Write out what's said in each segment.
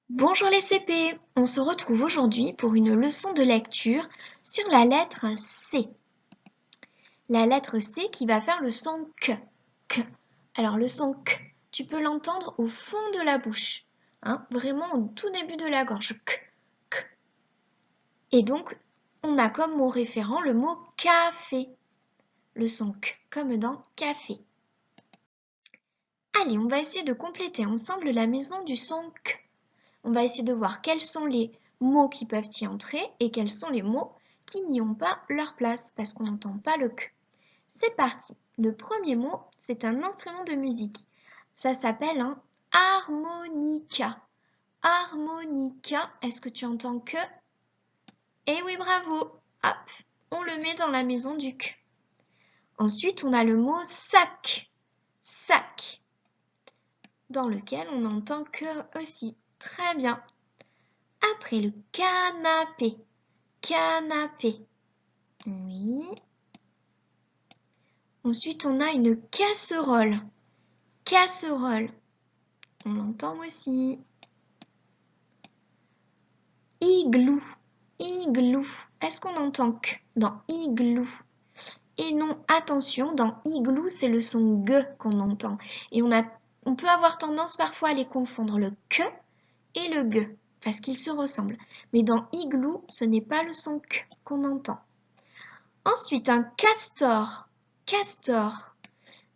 Bonjour les CP, on se retrouve aujourd'hui pour une leçon de lecture sur la lettre C. La lettre C qui va faire le son K. K. Alors le son K, tu peux l'entendre au fond de la bouche, vraiment au tout début de la gorge. K, K. Et donc, on a comme mot référent le mot café. Le son K comme dans café. Allez, on va essayer de compléter ensemble la maison du son K. On va essayer de voir quels sont les mots qui peuvent y entrer et quels sont les mots qui n'y ont pas leur place parce qu'on n'entend pas le K. C'est parti. Le premier mot, c'est un instrument de musique. Ça s'appelle un harmonica. Harmonica, est-ce que tu entends que? Eh oui, bravo. Hop, on le met dans la maison du K. Ensuite, on a le mot sac. Sac, dans lequel on entend que aussi. Très bien. Après le canapé. Canapé. Oui. Ensuite, on a une casserole. Casserole. On l'entend aussi. Igloo. Igloo. Est-ce qu'on entend que dans igloo? Et non, attention, dans igloo, c'est le son G qu'on entend. Et on peut avoir tendance parfois à les confondre, le que et le G, parce qu'ils se ressemblent. Mais dans igloo, ce n'est pas le son K qu'on entend. Ensuite, un castor. Castor.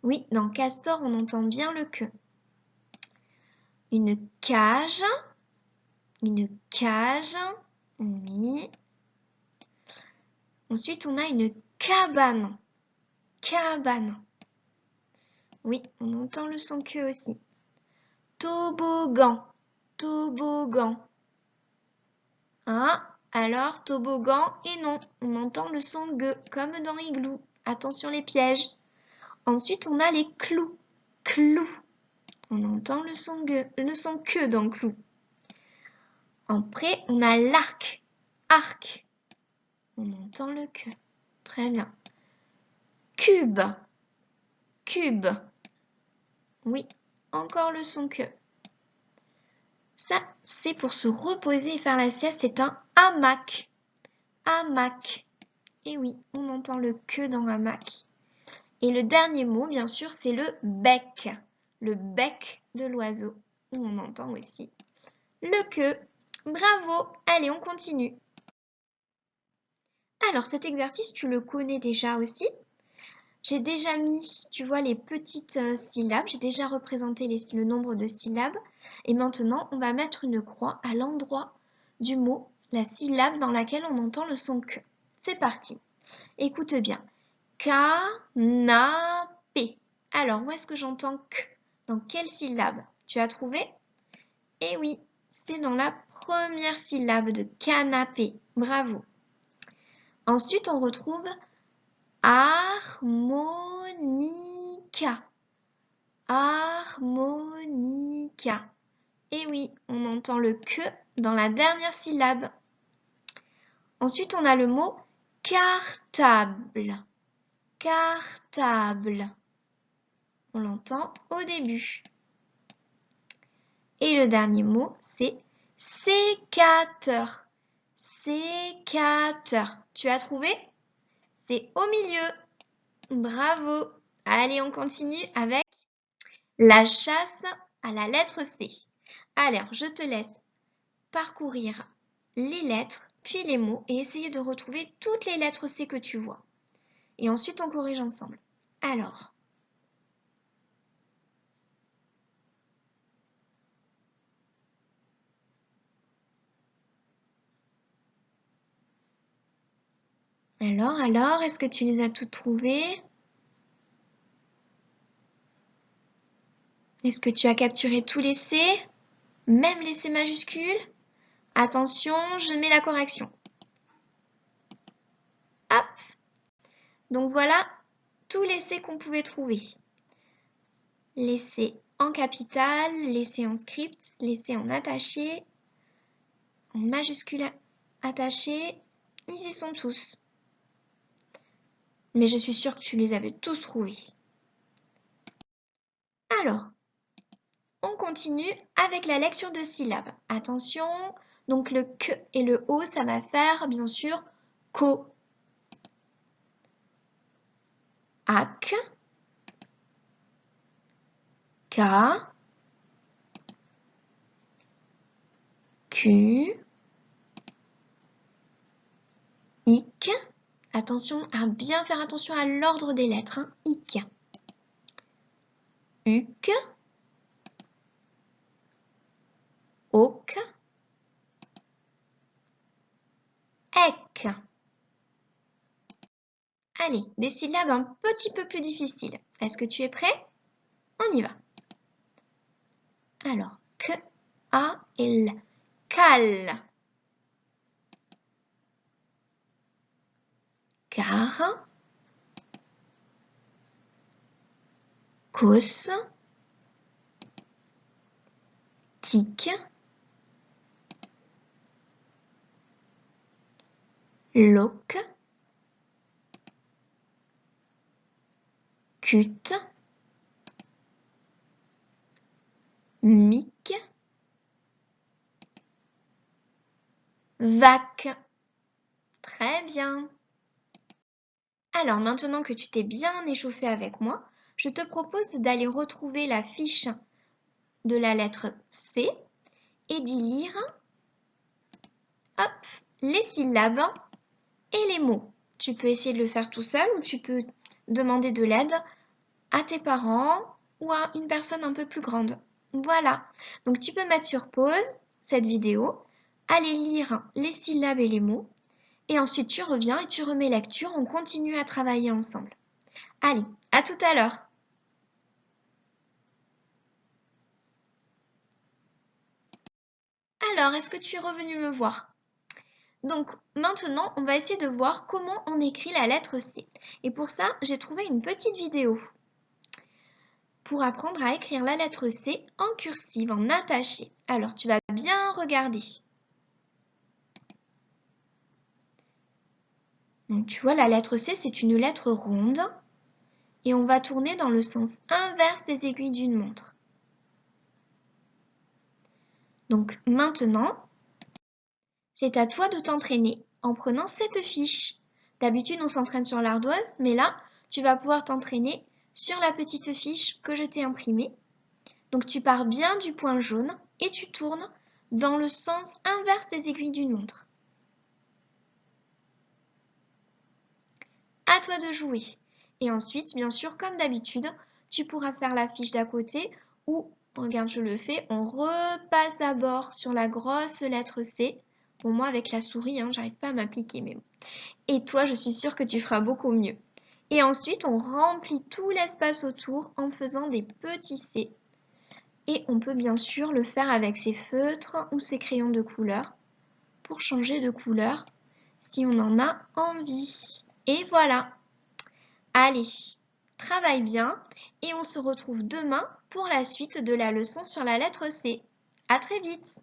Oui, dans castor, on entend bien le que. Une cage. Une cage. Oui. Ensuite, on a une cabane. Cabane. Oui, on entend le son que aussi. Toboggan. Toboggan. Alors, toboggan, et non, on entend le son G, comme dans igloo. Attention les pièges. Ensuite, on a les clous. Clous. On entend le son que dans clou. Après, on a l'arc. Arc. On entend le que. Très bien. Cube. Cube. Oui, encore le son que. Ça, c'est pour se reposer et faire la sieste. C'est un hamac. Hamac. Et oui, on entend le que dans hamac. Et le dernier mot, bien sûr, c'est le bec. Le bec de l'oiseau, où on entend aussi le que. Bravo! Allez, on continue. Alors, cet exercice, tu le connais déjà aussi. J'ai déjà mis, tu vois, les petites syllabes. J'ai déjà représenté le nombre de syllabes. Et maintenant, on va mettre une croix à l'endroit du mot, la syllabe dans laquelle on entend le son que. C'est parti. Écoute bien. Canapé. Alors, où est-ce que j'entends que? Dans quelle syllabe? Tu as trouvé? Eh oui, c'est dans la première syllabe de canapé. Bravo. Ensuite, on retrouve harmonica. Harmonica. Et oui, on entend le que dans la dernière syllabe. Ensuite, on a le mot cartable. Cartable. On l'entend au début. Et le dernier mot, c'est sécateur. Sécateur. Tu as trouvé? C'est au milieu. Bravo. Allez, on continue avec la chasse à la lettre C. Alors, je te laisse parcourir les lettres, puis les mots, et essayer de retrouver toutes les lettres C que tu vois. Et ensuite, on corrige ensemble. Alors, est-ce que tu les as toutes trouvées? Est-ce que tu as capturé tous les C? Même les C majuscules? Attention, je mets la correction. Hop! Donc voilà tous les C qu'on pouvait trouver. Les C en capitale, les C en script, les C en attaché, en majuscule attaché, ils y sont tous. Mais je suis sûre que tu les avais tous trouvés. Alors, On continue avec la lecture de syllabes. Attention, donc le K et le O, ça va faire bien sûr ko, ak, ka, ku, ik. Attention à bien faire attention à l'ordre des lettres, hein. Ik, uk, ok, ek. Allez, des syllabes un petit peu plus difficiles. Est-ce que tu es prêt? On y va. Alors, K, A, L. Cal. Car. Cos. Tic. Loc. Cut. Mic. Vac. Très bien. Alors maintenant que tu t'es bien échauffé avec moi, je te propose d'aller retrouver la fiche de la lettre C et d'y lire hop, les syllabes et les mots. Tu peux essayer de le faire tout seul ou tu peux demander de l'aide à tes parents ou à une personne un peu plus grande. Voilà, donc tu peux mettre sur pause cette vidéo, aller lire les syllabes et les mots, et ensuite tu reviens et tu remets lecture, on continue à travailler ensemble. Allez, à tout à l'heure. Alors, est-ce que tu es revenu me voir? Donc maintenant, on va essayer de voir comment on écrit la lettre C. Et pour ça, j'ai trouvé une petite vidéo pour apprendre à écrire la lettre C en cursive, en attaché. Alors, tu vas bien regarder. Donc, tu vois, la lettre C, c'est une lettre ronde et on va tourner dans le sens inverse des aiguilles d'une montre. Donc maintenant, c'est à toi de t'entraîner en prenant cette fiche. D'habitude, on s'entraîne sur l'ardoise, mais là, tu vas pouvoir t'entraîner sur la petite fiche que je t'ai imprimée. Donc tu pars bien du point jaune et tu tournes dans le sens inverse des aiguilles d'une montre. À toi de jouer. Et ensuite, bien sûr, comme d'habitude, tu pourras faire la fiche d'à côté ou, regarde, je le fais, on repasse d'abord sur la grosse lettre C. Pour moi, avec la souris, hein, j'arrive pas à m'appliquer, mais bon. Et toi, je suis sûre que tu feras beaucoup mieux. Et ensuite, on remplit tout l'espace autour en faisant des petits C. Et on peut bien sûr le faire avec ses feutres ou ses crayons de couleur pour changer de couleur si on en a envie. Et voilà. Allez, travaille bien et on se retrouve demain pour la suite de la leçon sur la lettre C. À très vite!